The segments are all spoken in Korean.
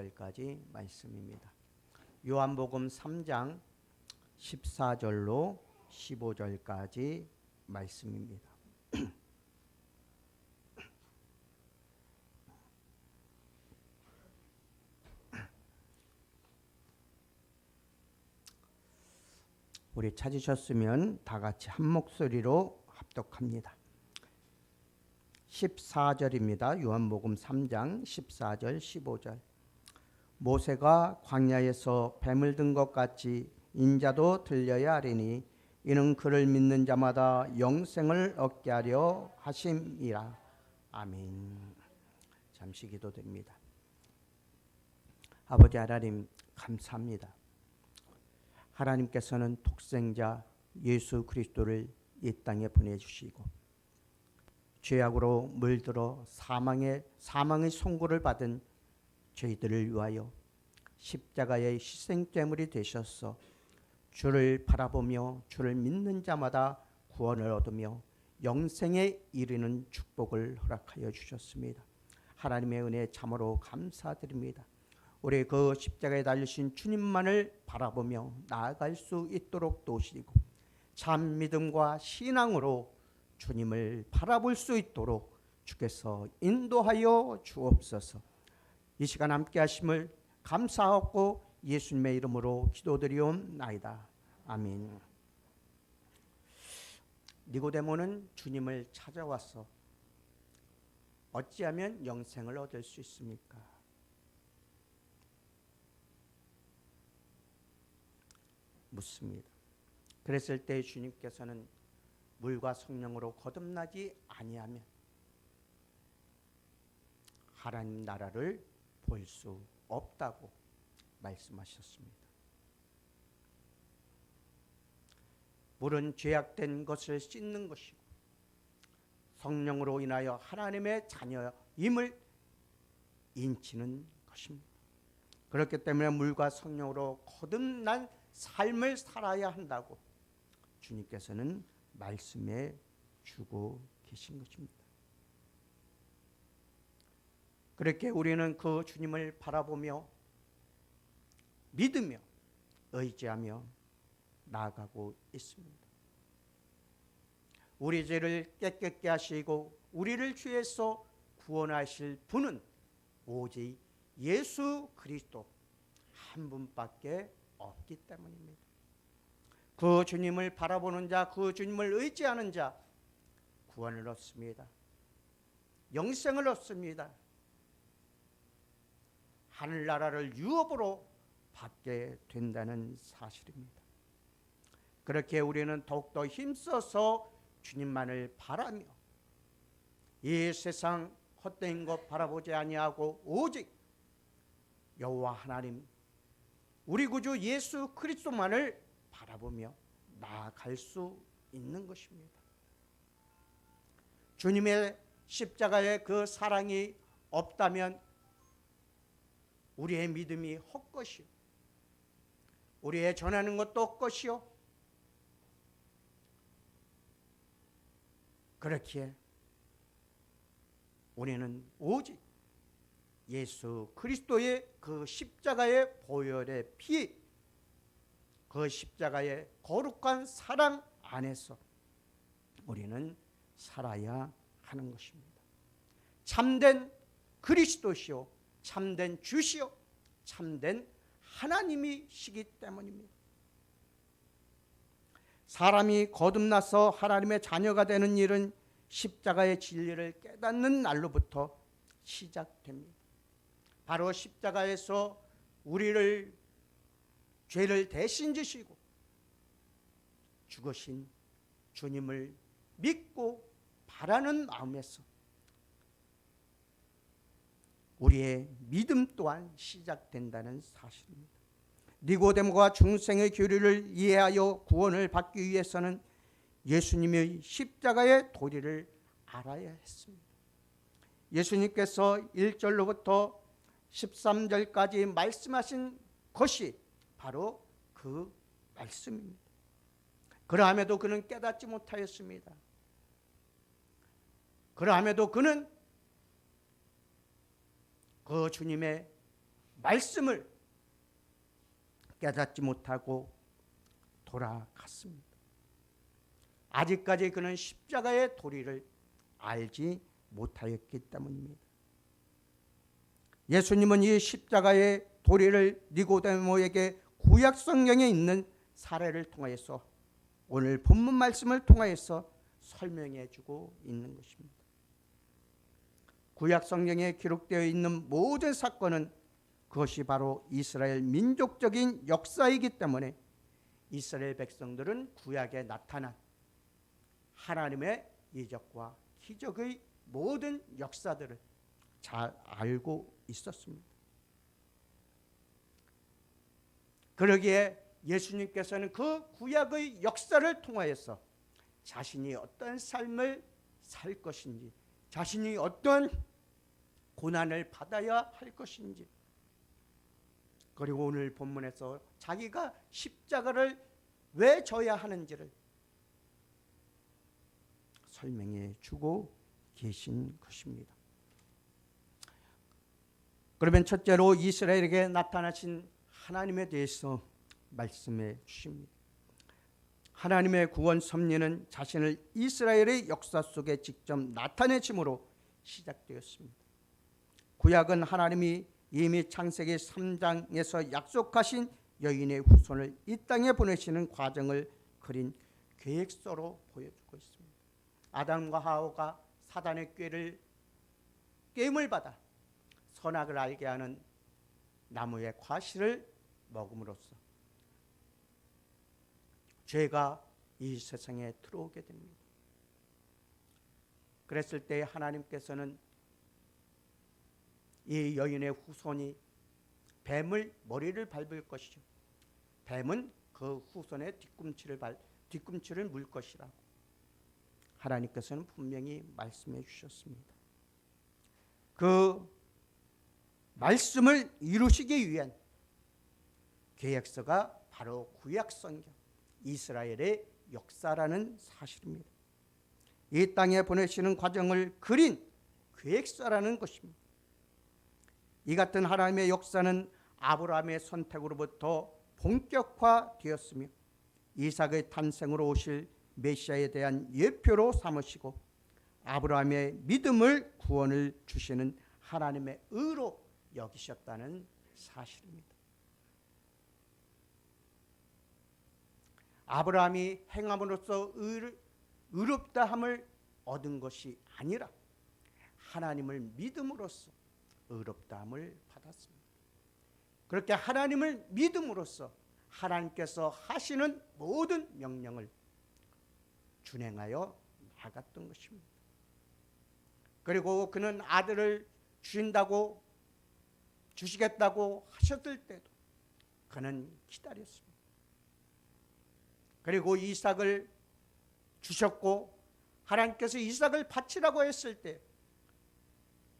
15절까지 말씀입니다. 요한복음 3장 14절로 15절까지 말씀입니다. 우리 찾으셨으면 다 같이 한 목소리로 합독합니다. 14절입니다. 요한복음 3장 14절 15절. 모세가 광야에서 뱀을 든 것 같이 인자도 들려야 하리니 이는 그를 믿는 자마다 영생을 얻게 하려 하심이라. 아멘. 잠시 기도드립니다. 아버지 하나님 감사합니다. 하나님께서는 독생자 예수 그리스도를 이 땅에 보내주시고 죄악으로 물들어 사망의 선고를 받은 저희들을 위하여 십자가의 희생제물이 되셔서 주를 바라보며 주를 믿는 자마다 구원을 얻으며 영생에 이르는 축복을 허락하여 주셨습니다. 하나님의 은혜에 참으로 감사드립니다. 우리 그 십자가에 달리신 주님만을 바라보며 나아갈 수 있도록 도우시고 참 믿음과 신앙으로 주님을 바라볼 수 있도록 주께서 인도하여 주옵소서. 이 시간 함께 하심을 감사하고 예수님의 이름으로 기도드리옵나이다. 아멘. 니고데모는 주님을 찾아와서 어찌하면 영생을 얻을 수 있습니까? 묻습니다. 그랬을 때 주님께서는 물과 성령으로 거듭나지 아니하면 하나님 나라를 볼 수 없다고 말씀하셨습니다. 물은 죄악된 것을 씻는 것이고 성령으로 인하여 하나님의 자녀임을 인치는 것입니다. 그렇기 때문에 물과 성령으로 거듭난 삶을 살아야 한다고 주님께서는 말씀해 주고 계신 것입니다. 그렇게 우리는 그 주님을 바라보며 믿으며 의지하며 나아가고 있습니다. 우리 죄를 깨끗게 하시고 우리를 죄에서 구원하실 분은 오직 예수 그리스도 한 분밖에 없기 때문입니다. 그 주님을 바라보는 자, 그 주님을 의지하는 자 구원을 얻습니다. 영생을 얻습니다. 하늘나라를 유업으로 받게 된다는 사실입니다. 그렇게 우리는 더욱더 힘써서 주님만을 바라며 이 세상 헛된 것 바라보지 아니하고 오직 여호와 하나님 우리 구주 예수 그리스도만을 바라보며 나아갈 수 있는 것입니다. 주님의 십자가의 그 사랑이 없다면 우리의 믿음이 헛것이요 우리의 전하는 것도 헛것이요 그렇기에 우리는 오직 예수 그리스도의 그 십자가의 보혈의 피, 그 십자가의 거룩한 사랑 안에서 우리는 살아야 하는 것입니다. 참된 그리스도시요 참된 주시요 참된 하나님이시기 때문입니다. 사람이 거듭나서 하나님의 자녀가 되는 일은 십자가의 진리를 깨닫는 날로부터 시작됩니다. 바로 십자가에서 우리를 죄를 대신 지시고 죽으신 주님을 믿고 바라는 마음에서 우리의 믿음 또한 시작된다는 사실입니다. 니고데모가 중생의 교리를 이해하여 구원을 받기 위해서는 예수님의 십자가의 도리를 알아야 했습니다. 예수님께서 1절로부터 13절까지 말씀하신 것이 바로 그 말씀입니다. 그러함에도 그는 깨닫지 못하였습니다. 그러함에도 그는 그 주님의 말씀을 깨닫지 못하고 돌아갔습니다. 아직까지 그는 십자가의 도리를 알지 못하였기 때문입니다. 예수님은 이 십자가의 도리를 니고데모에게 구약 성경에 있는 사례를 통하여서 오늘 본문 말씀을 통하여서 설명해 주고 있는 것입니다. 구약 성경에 기록되어 있는 모든 사건은 그것이 바로 이스라엘 민족적인 역사이기 때문에 이스라엘 백성들은 구약에 나타난 하나님의 이적과 기적의 모든 역사들을 잘 알고 있었습니다. 그러기에 예수님께서는 그 구약의 역사를 통하여서 자신이 어떤 삶을 살 것인지, 자신이 어떤 고난을 받아야 할 것인지, 그리고 오늘 본문에서 자기가 십자가를 왜 져야 하는지를 설명해 주고 계신 것입니다. 그러면 첫째로 이스라엘에게 나타나신 하나님에 대해서 말씀해 주십니다. 하나님의 구원 섭리는 자신을 이스라엘의 역사 속에 직접 나타내심으로 시작되었습니다. 구약은 하나님이 이미 창세기 3장에서 약속하신 여인의 후손을 이 땅에 보내시는 과정을 그린 계획서로 보여주고 있습니다. 아담과 하와가 사단의 게임을 받아 선악을 알게 하는 나무의 과실을 먹음으로써 죄가 이 세상에 들어오게 됩니다. 그랬을 때 하나님께서는 이 여인의 후손이 뱀을 머리를 밟을 것이죠. 뱀은 그 후손의 뒤꿈치를 물 것이라고 하나님께서는 분명히 말씀해 주셨습니다. 그 말씀을 이루시기 위한 계획서가 바로 구약 성경 이스라엘의 역사라는 사실입니다. 이 땅에 보내시는 과정을 그린 계획서라는 것입니다. 이 같은 하나님의 역사는 아브라함의 선택으로부터 본격화되었으며 이삭의 탄생으로 오실 메시아에 대한 예표로 삼으시고 아브라함의 믿음을 구원을 주시는 하나님의 의로 여기셨다는 사실입니다. 아브라함이 행함으로써 의롭다함을 얻은 것이 아니라 하나님을 믿음으로써 의롭다함을 받았습니다. 그렇게 하나님을 믿음으로써 하나님께서 하시는 모든 명령을 준행하여 나갔던 것입니다. 그리고 그는 아들을 주시겠다고 하셨을 때도 그는 기다렸습니다. 그리고 이삭을 주셨고 하나님께서 이삭을 바치라고 했을 때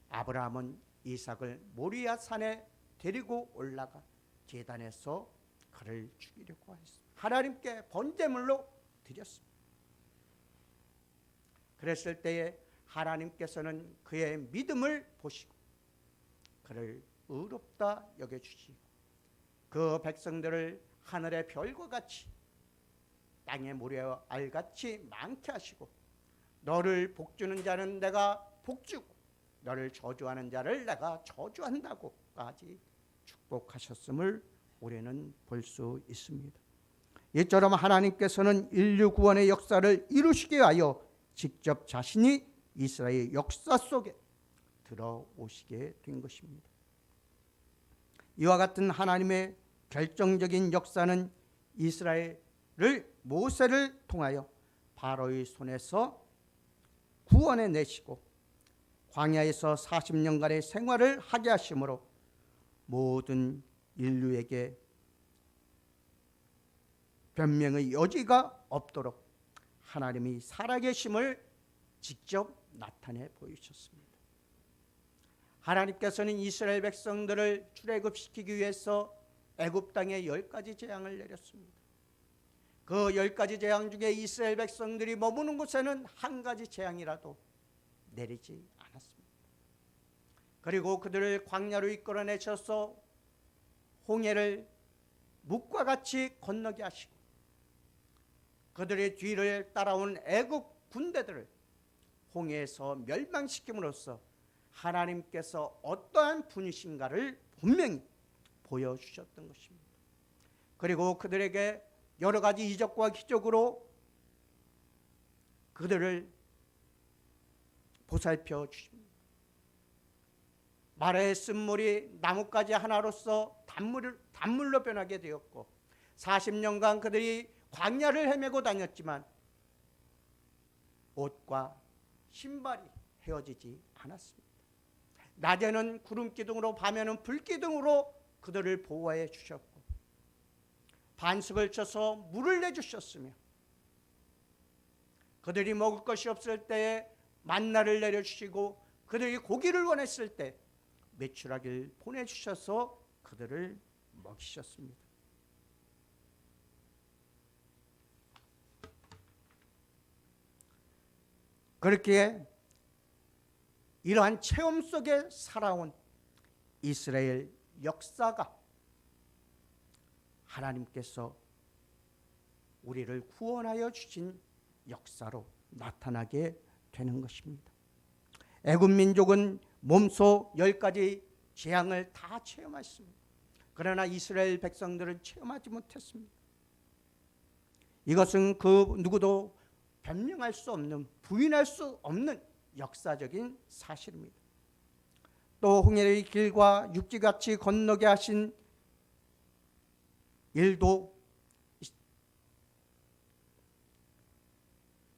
아브라함은 이삭을 모리아 산에 데리고 올라가 제단에서 그를 죽이려고 했습니다. 하나님께 번제물로 드렸습니다. 그랬을 때에 하나님께서는 그의 믿음을 보시고 그를 의롭다 여겨주시고 그 백성들을 하늘의 별과 같이 땅의 모래 알같이 많게 하시고 너를 복주는 자는 내가 복주고 너를 저주하는 자를 내가 저주한다고까지 축복하셨음을 우리는 볼 수 있습니다. 이처럼 하나님께서는 인류 구원의 역사를 이루시게 하여 직접 자신이 이스라엘 역사 속에 들어오시게 된 것입니다. 이와 같은 하나님의 결정적인 역사는 이스라엘을 모세를 통하여 바로의 손에서 구원해 내시고 광야에서 40년간의 생활을 하게 하심으로 모든 인류에게 변명의 여지가 없도록 하나님이 살아계심을 직접 나타내 보이셨습니다. 하나님께서는 이스라엘 백성들을 출애굽시키기 위해서 애굽 땅에 10가지 재앙을 내렸습니다. 그 10가지 재앙 중에 이스라엘 백성들이 머무는 곳에는 한 가지 재앙이라도 내리지 않았습니다. 그리고 그들을 광야로 이끌어내셔서 홍해를 묵과 같이 건너게 하시고 그들의 뒤를 따라온 애국 군대들을 홍해에서 멸망시킴으로써 하나님께서 어떠한 분이신가를 분명히 보여주셨던 것입니다. 그리고 그들에게 여러 가지 이적과 기적으로 그들을 보살펴 주십니다. 말의 쓴물이 나뭇가지 하나로서 단물로 변하게 되었고 40년간 그들이 광야를 헤매고 다녔지만 옷과 신발이 헤어지지 않았습니다. 낮에는 구름기둥으로 밤에는 불기둥으로 그들을 보호해 주셨고 반석을 쳐서 물을 내주셨으며 그들이 먹을 것이 없을 때에 만나를 내려주시고 그들이 고기를 원했을 때 메추라기를 보내주셔서 그들을 먹이셨습니다. 그렇게 이러한 체험 속에 살아온 이스라엘 역사가 하나님께서 우리를 구원하여 주신 역사로 나타나게 되는 것입니다. 애굽 민족은 몸소 10가지 재앙을 다 체험했습니다. 그러나 이스라엘 백성들은 체험하지 못했습니다. 이것은 그 누구도 변명할 수 없는, 부인할 수 없는 역사적인 사실입니다. 또 홍해의 길과 육지같이 건너게 하신 일도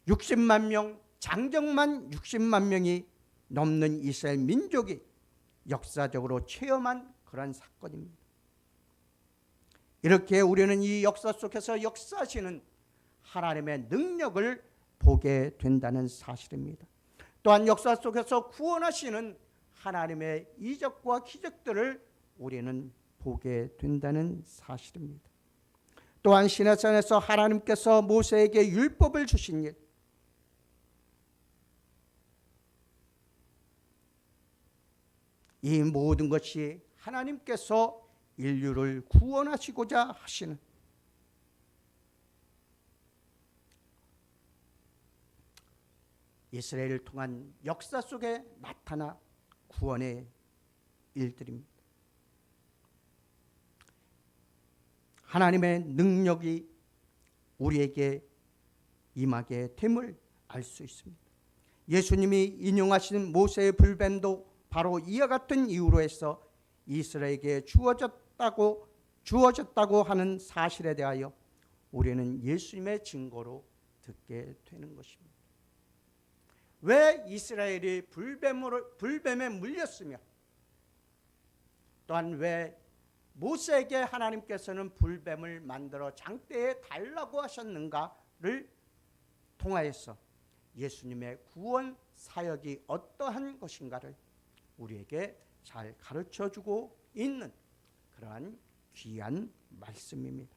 60만 명, 장정만 60만 명이 넘는 이스라엘 민족이 역사적으로 체험한 그런 사건입니다. 이렇게 우리는 이 역사 속에서 역사하시는 하나님의 능력을 보게 된다는 사실입니다. 또한 역사 속에서 구원하시는 하나님의 이적과 기적들을 우리는 보게 된다는 사실입니다. 또한 시내산에서 하나님께서 모세에게 율법을 주신 일, 이 모든 것이 하나님께서 인류를 구원하시고자 하시는 이스라엘을 통한 역사 속에 나타나 구원의 일들입니다. 하나님의 능력이 우리에게 임하게 됨을 알 수 있습니다. 예수님이 인용하신 모세의 불뱀도 바로 이와 같은 이유로 해서 이스라엘에게 주어졌다고 하는 사실에 대하여 우리는 예수님의 증거로 듣게 되는 것입니다. 왜 이스라엘이 불뱀에 물렸으며 또한 왜 모세에게 하나님께서는 불뱀을 만들어 장대에 달라고 하셨는가를 통하여서 예수님의 구원 사역이 어떠한 것인가를 우리에게 잘 가르쳐주고 있는 그러한 귀한 말씀입니다.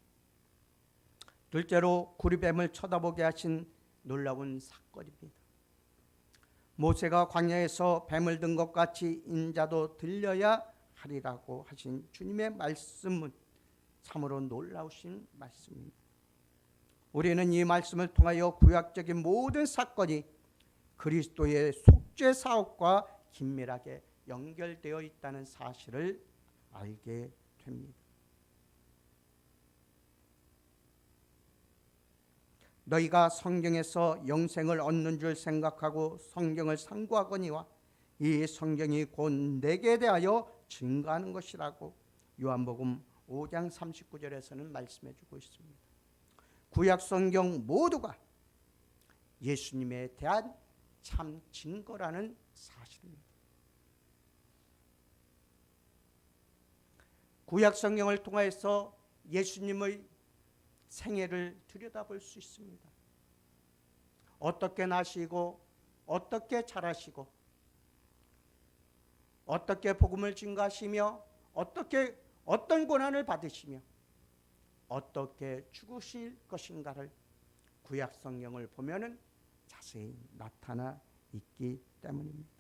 둘째로 구리뱀을 쳐다보게 하신 놀라운 사건입니다. 모세가 광야에서 뱀을 든 것 같이 인자도 들려야 하리라고 하신 주님의 말씀은 참으로 놀라우신 말씀입니다. 우리는 이 말씀을 통하여 구약적인 모든 사건이 그리스도의 속죄 사업과 긴밀하게 연결되어 있다는 사실을 알게 됩니다. 너희가 성경에서 영생을 얻는 줄 생각하고 성경을 상고하거니와 이 성경이 곧 내게 대하여 증거하는 것이라고 요한복음 5장 39절에서는 말씀해 주고 있습니다. 구약 성경 모두가 예수님에 대한 참 증거라는 사실입니다. 구약 성경을 통해서 예수님의 생애를 들여다볼 수 있습니다. 어떻게 나시고 어떻게 자라시고 어떻게 복음을 증거하시며 어떤 고난을 받으시며 어떻게 죽으실 것인가를 구약 성경을 보면은 자세히 나타나 있기 때문입니다.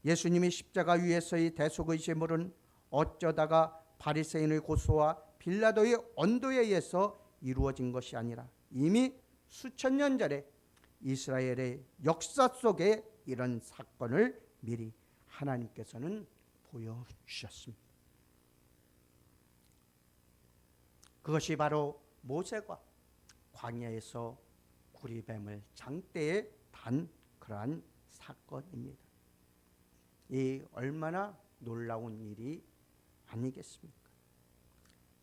예수님이 십자가 위에서의 대속의 제물은 어쩌다가 바리새인의 고소와 빌라도의 언도에 의해서 이루어진 것이 아니라 이미 수천 년 전에 이스라엘의 역사 속에 이런 사건을 미리 하나님께서는 보여주셨습니다. 그것이 바로 모세가 광야에서 구리뱀을 장대에 단 그러한 사건입니다. 이 얼마나 놀라운 일이 아니겠습니까?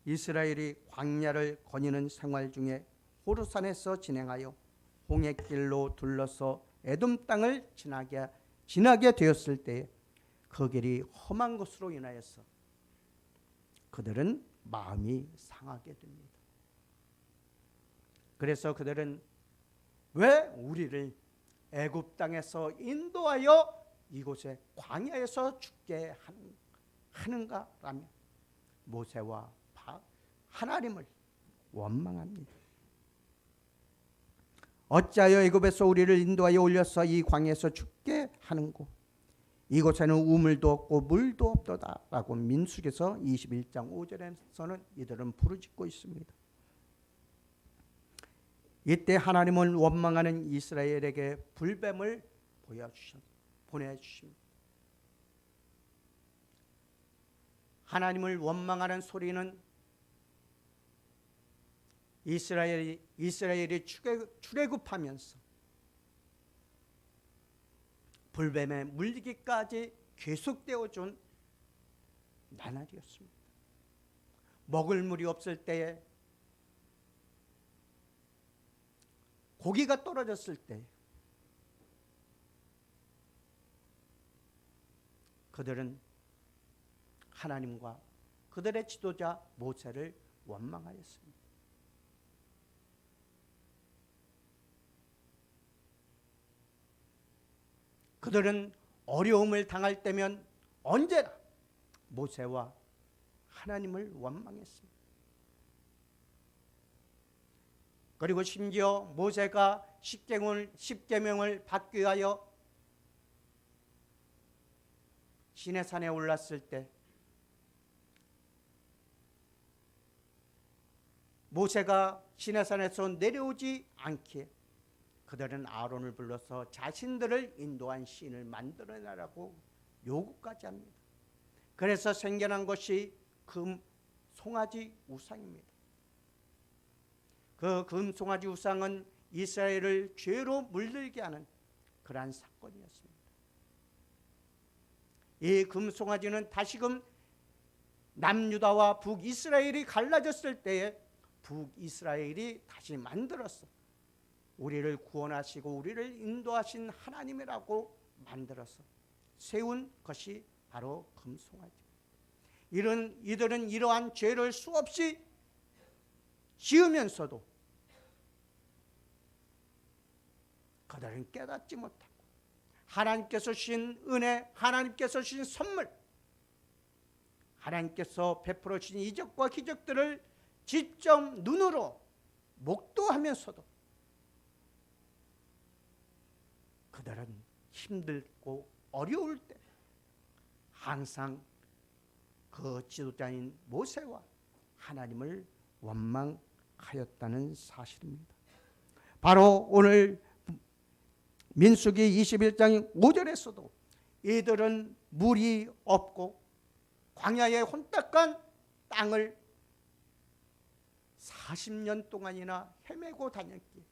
이스라엘이 광야를 거니는 생활 중에 호르산에서 진행하여 홍해길로 둘러서 에돔 땅을 지나게 되었을 때 그 길이 험한 것으로 인하여서 그들은 마음이 상하게 됩니다. 그래서 그들은 왜 우리를 애굽 땅에서 인도하여 이곳에 광야에서 죽게 하는가라며 모세와 하나님을 원망합니다. 어찌하여 애굽에서 우리를 인도하여 올려서 이 광야에서 죽게 하는고 이곳에는 우물도 없고 물도 없도다라고 민수기서 21장 5절에서는 이들은 부르짖고 있습니다. 이때 하나님은 원망하는 이스라엘에게 불뱀을 보내주십니다. 하나님을 원망하는 소리는 이스라엘이 출애굽하면서 불뱀에 물리기까지 계속되어 준 나날이었습니다. 먹을 물이 없을 때에 고기가 떨어졌을 때 그들은 하나님과 그들의 지도자 모세를 원망하였습니다. 그들은 어려움을 당할 때면 언제나 모세와 하나님을 원망했습니다. 그리고 심지어 모세가 십계명을 받기 위하여 시내산에 올랐을 때 모세가 시내산에서 내려오지 않기에 그들은 아론을 불러서 자신들을 인도한 신을 만들어내라고 요구까지 합니다. 그래서 생겨난 것이 금 송아지 우상입니다. 그 금 송아지 우상은 이스라엘을 죄로 물들게 하는 그러한 사건이었습니다. 이 금 송아지는 다시금 남유다와 북이스라엘이 갈라졌을 때에 북이스라엘이 다시 만들었어. 우리를 구원하시고 우리를 인도하신 하나님이라고 만들어서 세운 것이 바로 금송아지. 이들은 이러한 죄를 수없이 지으면서도 그들은 깨닫지 못하고 하나님께서 주신 은혜, 하나님께서 주신 선물, 하나님께서 베풀어 주신 이적과 기적들을 직접 눈으로 목도하면서도 그들은 힘들고 어려울 때 항상 그 지도자인 모세와 하나님을 원망하였다는 사실입니다. 바로 오늘 민수기 21장 5절에서도 이들은 물이 없고 광야의 혼탁한 땅을 40년 동안이나 헤매고 다녔기에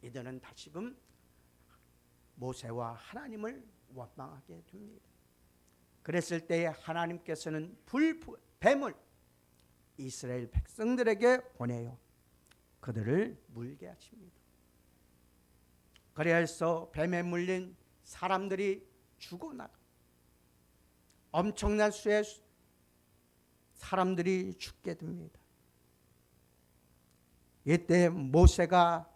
이들은 다시금 모세와 하나님을 원망하게 됩니다. 그랬을 때에 하나님께서는 뱀을 이스라엘 백성들에게 보내요 그들을 물게 하십니다. 그래서 뱀에 물린 사람들이 죽어나가 엄청난 수의 사람들이 죽게 됩니다. 이때 모세가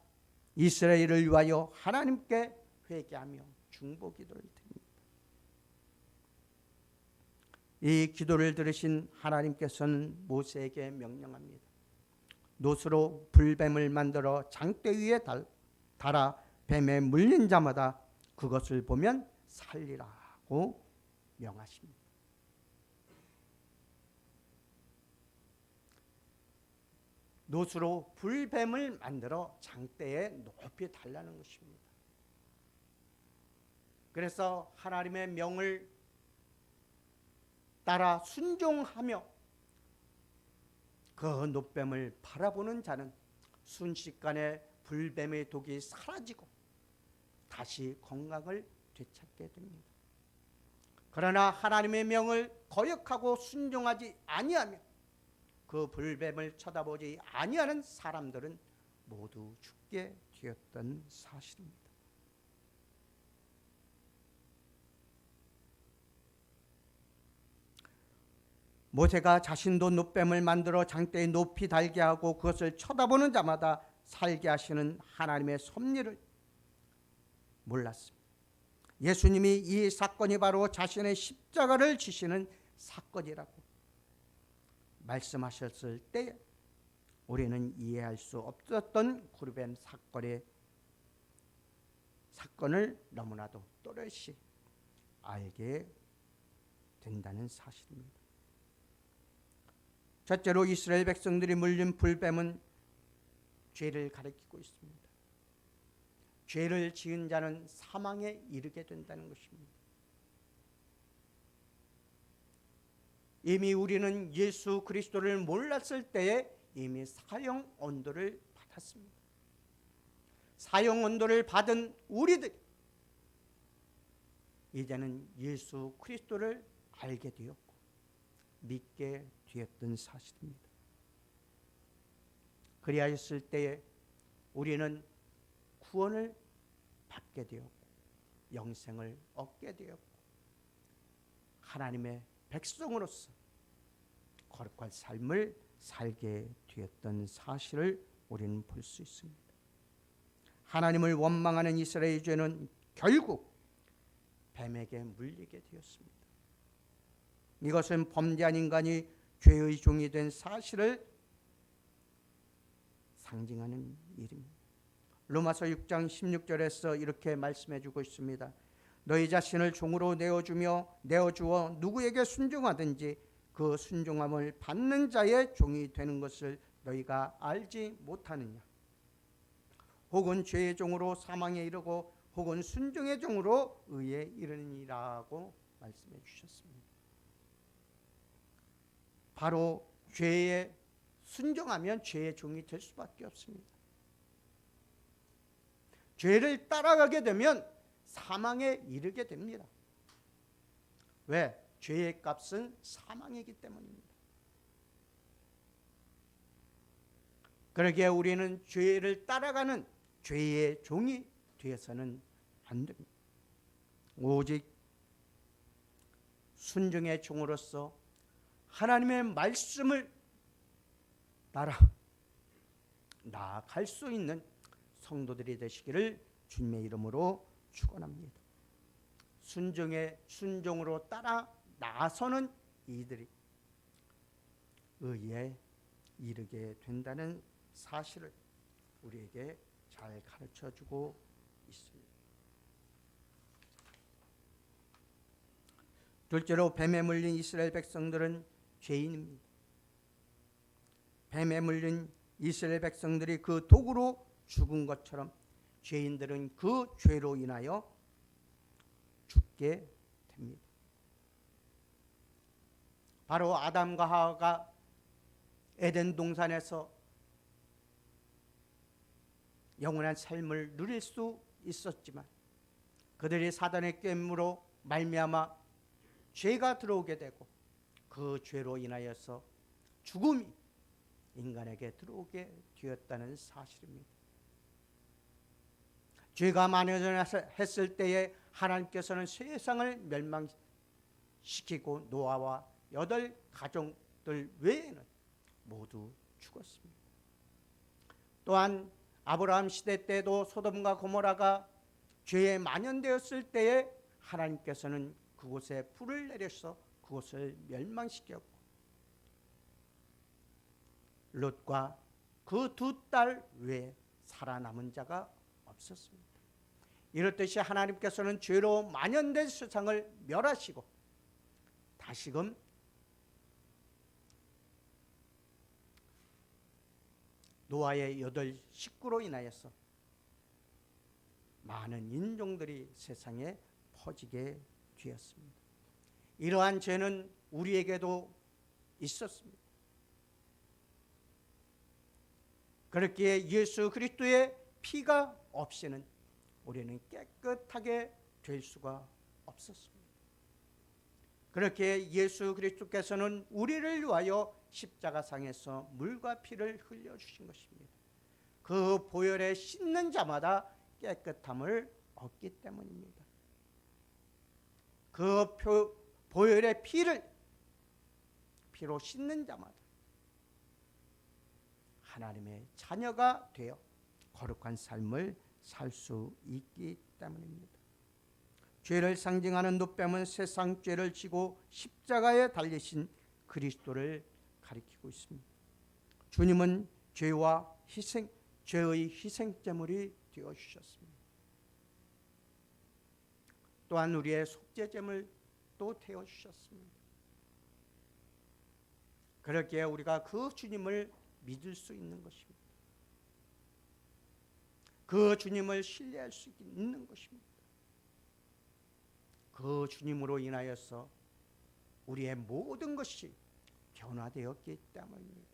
이스라엘을 위하여 하나님께 회개하며 중보기도를 드립니다. 이 기도를 들으신 하나님께서는 모세에게 명령합니다. 놋으로 불뱀을 만들어 장대 위에 달아 뱀에 물린 자마다 그것을 보면 살리라고 명하십니다. 놋으로 불뱀을 만들어 장대에 높이 달라는 것입니다. 그래서 하나님의 명을 따라 순종하며 그 놋뱀을 바라보는 자는 순식간에 불뱀의 독이 사라지고 다시 건강을 되찾게 됩니다. 그러나 하나님의 명을 거역하고 순종하지 아니하며 그 불뱀을 쳐다보지 아니하는 사람들은 모두 죽게 되었던 사실입니다. 모세가 자신도 놋뱀을 만들어 장대에 높이 달게 하고 그것을 쳐다보는 자마다 살게 하시는 하나님의 섭리를 몰랐습니다. 예수님이 이 사건이 바로 자신의 십자가를 지시는 사건이라고 말씀하셨을 때 우리는 이해할 수 없었던 구르뱀 사건을 너무나도 또렷이 알게 된다는 사실입니다. 첫째로 이스라엘 백성들이 물린 불뱀은 죄를 가리키고 있습니다. 죄를 지은 자는 사망에 이르게 된다는 것입니다. 이미 우리는 예수 그리스도를 몰랐을 때에 이미 사형 언도를 받았습니다. 사형 언도를 받은 우리들 이제는 예수 그리스도를 알게 되었고 믿게 되었던 사실입니다. 그리하였을 때에 우리는 구원을 받게 되었고 영생을 얻게 되었고 하나님의 백성으로서 거룩한 삶을 살게 되었던 사실을 우리는 볼 수 있습니다. 하나님을 원망하는 이스라엘의 죄는 결국 뱀에게 물리게 되었습니다. 이것은 범죄한 인간이 죄의 종이 된 사실을 상징하는 일입니다. 로마서 6장 16절에서 이렇게 말씀해 주고 있습니다. 너희 자신을 종으로 내어주어 누구에게 순종하든지 그 순종함을 받는 자의 종이 되는 것을 너희가 알지 못하느냐. 혹은 죄의 종으로 사망에 이르고 혹은 순종의 종으로 의에 이르니라고 말씀해 주셨습니다. 바로 죄에 순종하면 죄의 종이 될 수밖에 없습니다. 죄를 따라가게 되면 사망에 이르게 됩니다. 왜? 죄의 값은 사망이기 때문입니다. 그러기에 우리는 죄를 따라가는 죄의 종이 되어서는 안 됩니다. 오직 순종의 종으로서 하나님의 말씀을 따라 나아갈 수 있는 성도들이 되시기를 주님의 이름으로 축원합니다. 순종으로 따라 나서는 이들이 의에 이르게 된다는 사실을 우리에게 잘 가르쳐주고 있습니다. 둘째로 뱀에 물린 이스라엘 백성들은 죄인입니다. 뱀에 물린 이스라엘 백성들이 그 독으로 죽은 것처럼 죄인들은 그 죄로 인하여 죽게 됩니다. 바로 아담과 하와가 에덴 동산에서 영원한 삶을 누릴 수 있었지만 그들이 사단의 꾀임으로 말미암아 죄가 들어오게 되고 그 죄로 인하여서 죽음이 인간에게 들어오게 되었다는 사실입니다. 죄가 만연했을 때에 하나님께서는 세상을 멸망시키고 노아와 8 가족들 외에는 모두 죽었습니다. 또한 아브라함 시대 때도 소돔과 고모라가 죄에 만연되었을 때에 하나님께서는 그곳에 불을 내려서 그곳을 멸망시켰고 롯과 그 2딸 외에 살아남은 자가 없었습니다. 이렇듯이 하나님께서는 죄로 만연된 세상을 멸하시고 다시금 노아의 8 식구로 인하여서 많은 인종들이 세상에 퍼지게 되었습니다. 이러한 죄는 우리에게도 있었습니다. 그렇기에 예수 그리스도의 피가 없이는 우리는 깨끗하게 될 수가 없었습니다. 그렇게 예수 그리스도께서는 우리를 위하여 십자가상에서 물과 피를 흘려주신 것입니다. 그 보혈에 씻는 자마다 깨끗함을 얻기 때문입니다. 그 보혈의 피로 씻는 자마다 하나님의 자녀가 되어 거룩한 삶을 살 수 있기 때문입니다. 죄를 상징하는 노뱀은 세상 죄를 지고 십자가에 달리신 그리스도를 가리키고 있습니다. 주님은 죄의 희생제물이 되어주셨습니다. 또한 우리의 속죄제물도 되어주셨습니다. 그렇기에 우리가 그 주님을 믿을 수 있는 것입니다. 그 주님을 신뢰할 수 있는 것입니다. 그 주님으로 인하여서 우리의 모든 것이 변화되었기 때문입니다.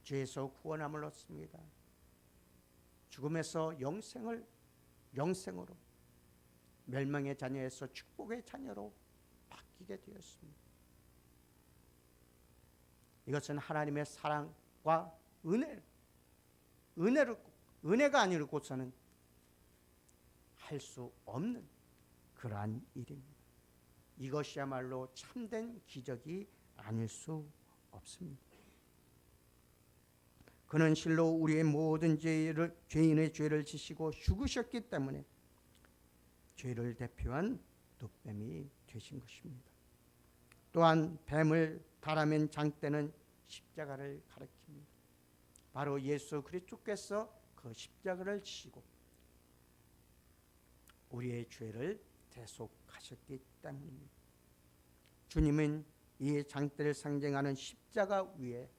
죄에서 구원함을 얻습니다. 죽음에서 영생으로, 멸망의 자녀에서 축복의 자녀로 바뀌게 되었습니다. 이것은 하나님의 사랑과 은혜가 아니고서는 할 수 없는 그러한 일입니다. 이것이야말로 참된 기적이 아닐 수 없습니다. 그는 실로 우리의 모든 죄인의 죄를 지시고 죽으셨기 때문에 죄를 대표한 노뱀이 되신 것입니다. 또한 뱀을 달아맨 장대는 십자가를 가리킵니다. 바로 예수 그리스도께서 그 십자가를 지시고 우리의 죄를 대속하셨기 때문입니다. 주님은 이 장대를 상징하는 십자가 위에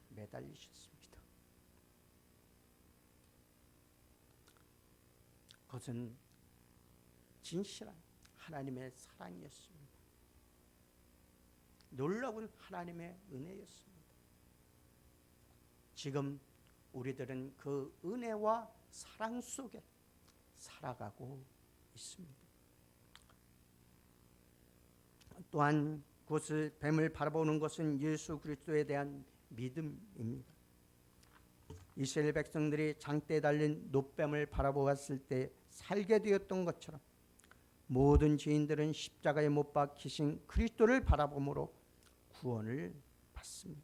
매달리셨습니다. 그것은 진실한 하나님의 사랑이었습니다. 놀라운 하나님의 은혜였습니다. 지금 우리들은 그 은혜와 사랑 속에 살아가고 있습니다. 또한 그것을 뱀을 바라보는 것은 예수 그리스도에 대한 믿음입니다. 이스라엘 백성들이 장대에 달린 노뱀을 바라보았을 때 살게 되었던 것처럼 모든 죄인들은 십자가에 못 박히신 그리스도를 바라봄으로 구원을 받습니다.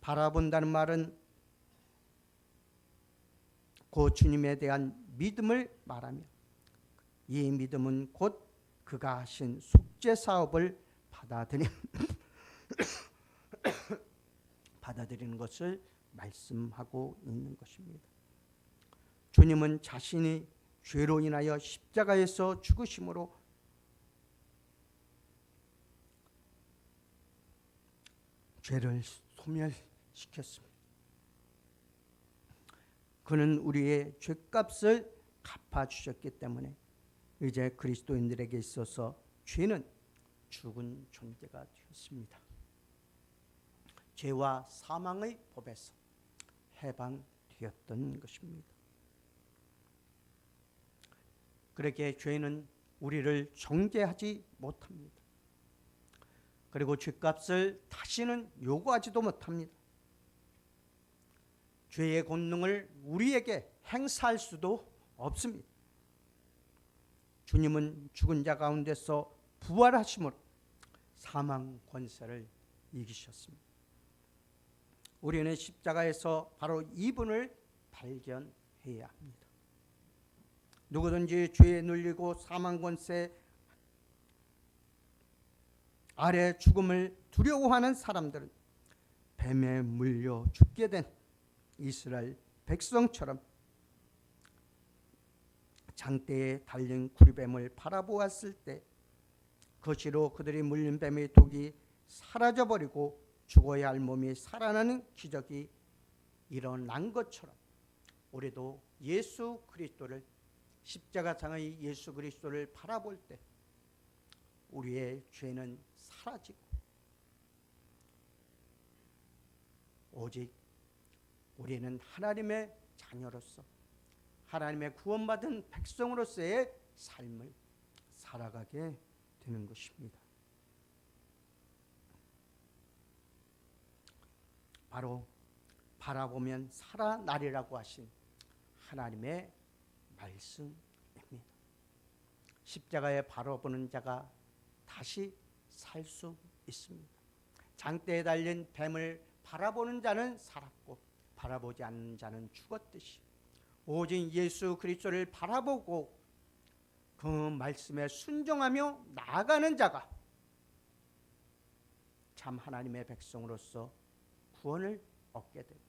바라본다는 말은 그 주님에 대한 믿음을 말하며 이 믿음은 곧 그가 하신 속죄 사업을 받아들이는 것을 말씀하고 있는 것입니다. 주님은 자신이 죄로 인하여 십자가에서 죽으심으로 죄를 소멸시켰습니다. 그는 우리의 죄값을 갚아주셨기 때문에 이제 그리스도인들에게 있어서 죄는 죽은 존재가 되었습니다. 죄와 사망의 법에서 해방되었던 것입니다. 그렇게 죄는 우리를 정죄하지 못합니다. 그리고 죄값을 다시는 요구하지도 못합니다. 죄의 권능을 우리에게 행사할 수도 없습니다. 주님은 죽은 자 가운데서 부활하심으로 사망 권세를 이기셨습니다. 우리는 십자가에서 바로 이분을 발견해야 합니다. 누구든지 죄에 눌리고 사망 권세 아래 죽음을 두려워하는 사람들은 뱀에 물려 죽게 된 이스라엘 백성처럼 장대에 달린 구리뱀을 바라보았을 때 거시로 그들이 물린 뱀의 독이 사라져버리고 죽어야 할 몸이 살아나는 기적이 일어난 것처럼 우리도 예수 그리스도를, 십자가상의 예수 그리스도를 바라볼 때 우리의 죄는 사라지고 오직 우리는 하나님의 자녀로서, 하나님의 구원받은 백성으로서의 삶을 살아가게 되는 것입니다. 바로 바라보면 살아나리라고 하신 하나님의 말씀입니다. 십자가에 바라보는 자가 다시 살 수 있습니다. 장대에 달린 뱀을 바라보는 자는 살았고 바라보지 않는 자는 죽었듯이 오직 예수 그리스도를 바라보고 그 말씀에 순종하며 나아가는 자가 참 하나님의 백성으로서 구원을 얻게 됩니다.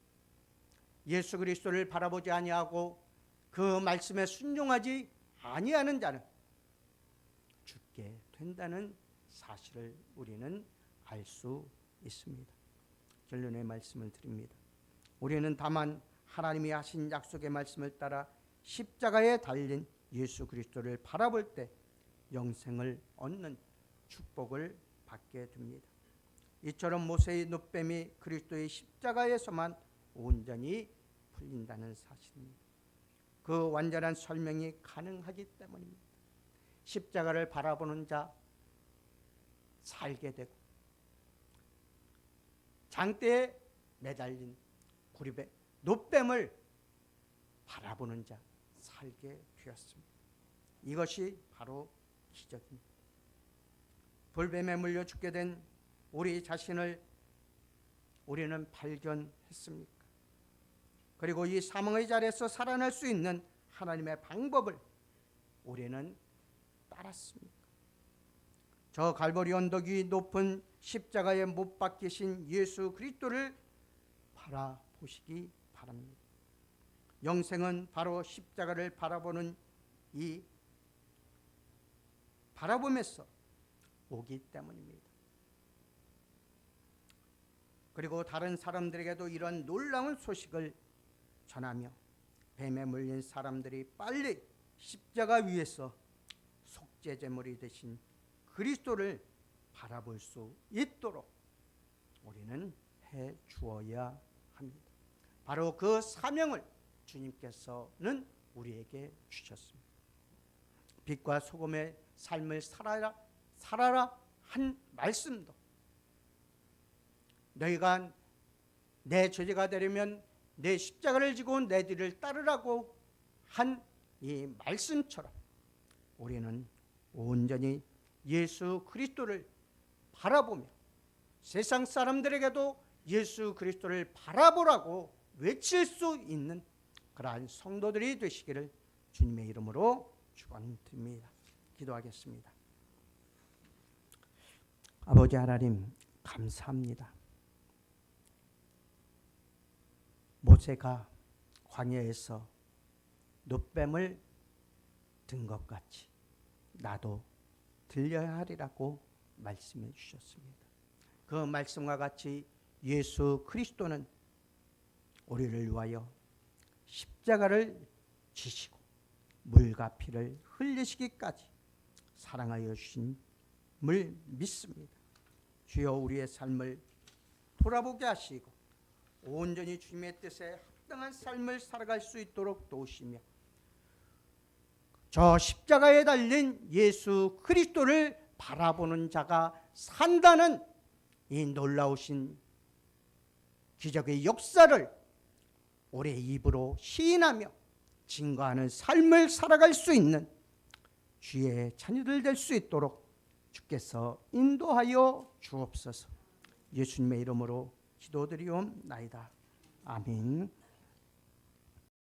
예수 그리스도를 바라보지 아니하고 그 말씀에 순종하지 아니하는 자는 죽게 된다는 사실을 우리는 알 수 있습니다. 결론의 말씀을 드립니다. 우리는 다만 하나님이 하신 약속의 말씀을 따라 십자가에 달린 예수 그리스도를 바라볼 때 영생을 얻는 축복을 받게 됩니다. 이처럼 모세의 놋뱀이 그리스도의 십자가에서만 온전히 풀린다는 사실입니다. 그 완전한 설명이 가능하기 때문입니다. 십자가를 바라보는 자 살게 되고 장대에 매달린 구립의 놋뱀을 바라보는 자 살게 되었습니다. 이것이 바로 기적입니다. 불뱀에 물려 죽게 된 우리 자신을 우리는 발견했습니까? 그리고 이 사망의 자리에서 살아날 수 있는 하나님의 방법을 우리는 따랐습니까? 저 갈보리 언덕 위 높은 십자가에 못 박히신 예수 그리스도를 바라보시기 바랍니다. 영생은 바로 십자가를 바라보는 이 바라보면서 오기 때문입니다. 그리고 다른 사람들에게도 이런 놀라운 소식을 전하며 뱀에 물린 사람들이 빨리 십자가 위에서 속죄제물이 되신 그리스도를 바라볼 수 있도록 우리는 해 주어야 합니다. 바로 그 사명을 주님께서는 우리에게 주셨습니다. 빛과 소금의 삶을 살아라 한 말씀도 너희가 내 제자가 되려면 내 십자가를 지고 내 뒤를 따르라고 한 이 말씀처럼 우리는 온전히 예수 그리스도를 바라보며 세상 사람들에게도 예수 그리스도를 바라보라고 외칠 수 있는 그러한 성도들이 되시기를 주님의 이름으로 축원드립니다. 기도하겠습니다. 아버지 하나님 감사합니다. 모세가 광야에서 놋뱀을 든 것 같이 나도 들려야 하리라고 말씀해 주셨습니다. 그 말씀과 같이 예수 그리스도는 우리를 위하여 십자가를 지시고 물과 피를 흘리시기까지 사랑하여 주심을 믿습니다. 주여 우리의 삶을 돌아보게 하시고 온전히 주님의 뜻에 합당한 삶을 살아갈 수 있도록 도우시며 저 십자가에 달린 예수 그리스도를 바라보는 자가 산다는 이 놀라우신 기적의 역사를 우리의 입으로 시인하며 증거하는 삶을 살아갈 수 있는 주의 자녀들 될 수 있도록 주께서 인도하여 주옵소서. 예수님의 이름으로 기도드리옵나이다. 아멘.